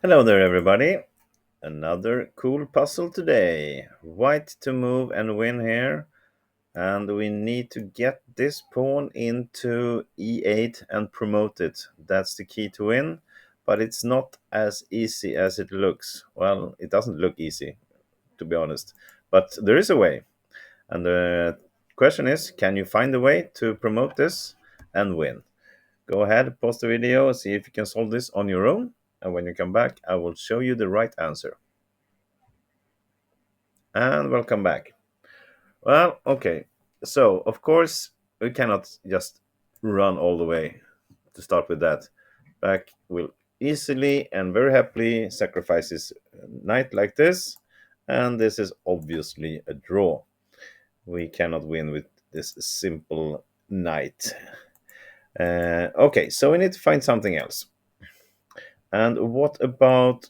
Hello there, everybody. Another cool puzzle today. White to move and win here. And we need to get this pawn into e8 and promote it. That's the key to win. But it's not as easy as it looks. Well, it doesn't look easy, to be honest. But there is a way. And the question is, can you find a way to promote this and win? Go ahead, pause the video, see if you can solve this on your own. And when you come back, I will show you the right answer. And welcome back. Well, okay. So, of course, we cannot just run all the way to start with that. Black will easily and very happily sacrifice his knight like this. And this is obviously a draw. We cannot win with this simple knight. Okay, so we need to find something else. And what about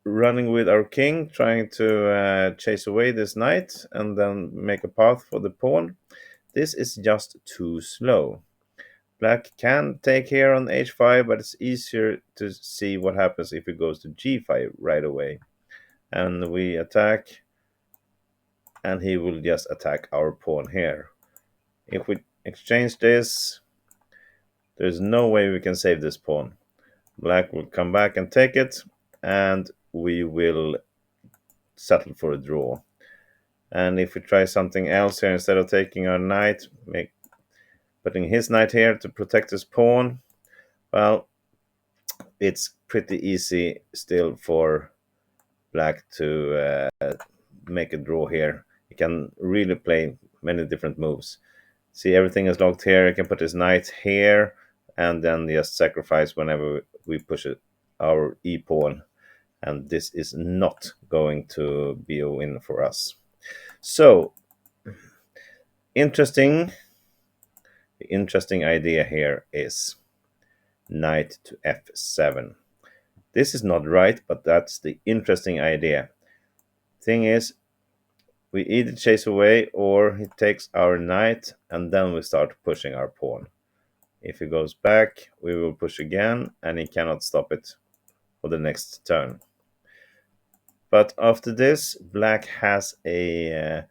running with our king, trying to chase away this knight and then make a path for the pawn? This is just too slow. Black can take here on h5, but it's easier to see what happens if it goes to g5 right away. And we attack, and he will just attack our pawn here. If we exchange this, there's no way we can save this pawn. Black will come back and take it, and we will settle for a draw. And if we try something else here, instead of taking our knight, putting his knight here to protect his pawn, well, it's pretty easy still for black to make a draw here. He can really play many different moves. See, everything is locked here. He can put his knight here and then just sacrifice whenever we push our e-pawn. And this is not going to be a win for us. So, interesting. The interesting idea here is knight to f7. This is not right, but that's the interesting idea. Thing is, we either chase away or he takes our knight and then we start pushing our pawn. If he goes back, we will push again and he cannot stop it for the next turn. But after this, black has a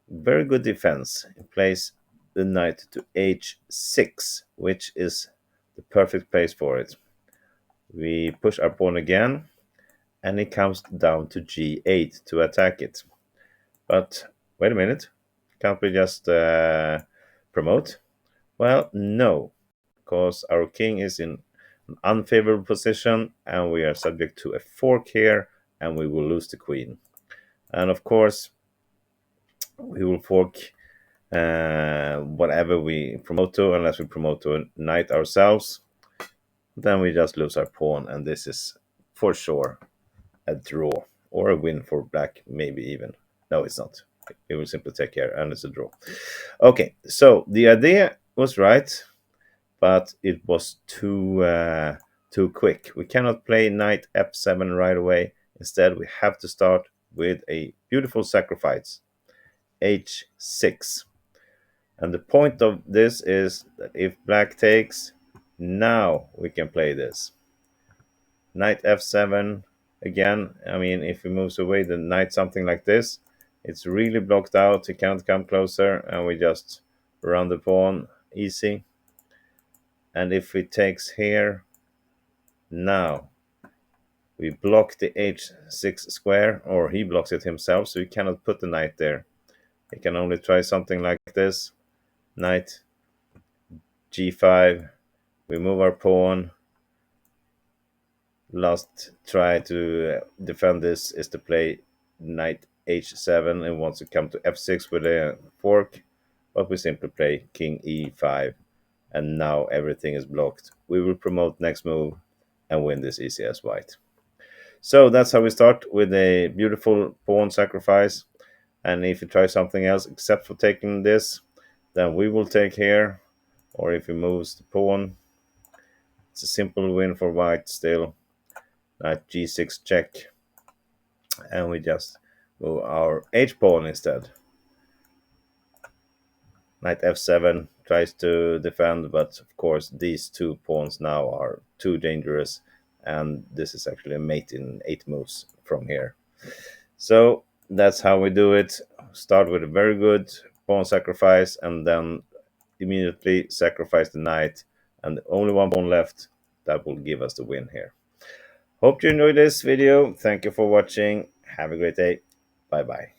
very good defense. He plays the knight to h6, which is the perfect place for it. We push our pawn again, and it comes down to g8 to attack it. But wait a minute, can't we just promote? Well, no, because our king is in an unfavorable position, and we are subject to a fork here, and we will lose the queen. And of course, we will fork whatever we promote to, unless we promote to a knight ourselves. Then we just lose our pawn, and this is for sure a draw or a win for black, maybe even. No, it's not. It will simply take care, and it's a draw. Okay, so the idea was right, but it was too quick. We cannot play knight f7 right away. Instead, we have to start with a beautiful sacrifice, h6. And the point of this is that if black takes, now we can play this. Knight f7 again. I mean, if he moves away the knight, something like this, it's really blocked out. He cannot come closer, and we just run the pawn easy. And if he takes here, now we block the h6 square, or he blocks it himself, so he cannot put the knight there. He can only try something like this. Knight g5. We move our pawn. Last try to defend this is to play knight h7 and wants to come to f6 with a fork, but we simply play king e5, and now everything is blocked. We will promote next move and win this easy as white. So that's how we start, with a beautiful pawn sacrifice. And if you try something else except for taking this, then we will take here, or if he moves the pawn, it's a simple win for white still. Knight g6 check, and we just move our h pawn instead. Knight f7 tries to defend, but of course these two pawns now are too dangerous, and this is actually a mate in 8 moves from here. So that's how we do it. Start with a very good pawn sacrifice, and then immediately sacrifice the knight, and only one pawn left. That will give us the win here. Hope you enjoyed this video. Thank you for watching. Have a great day. Bye bye.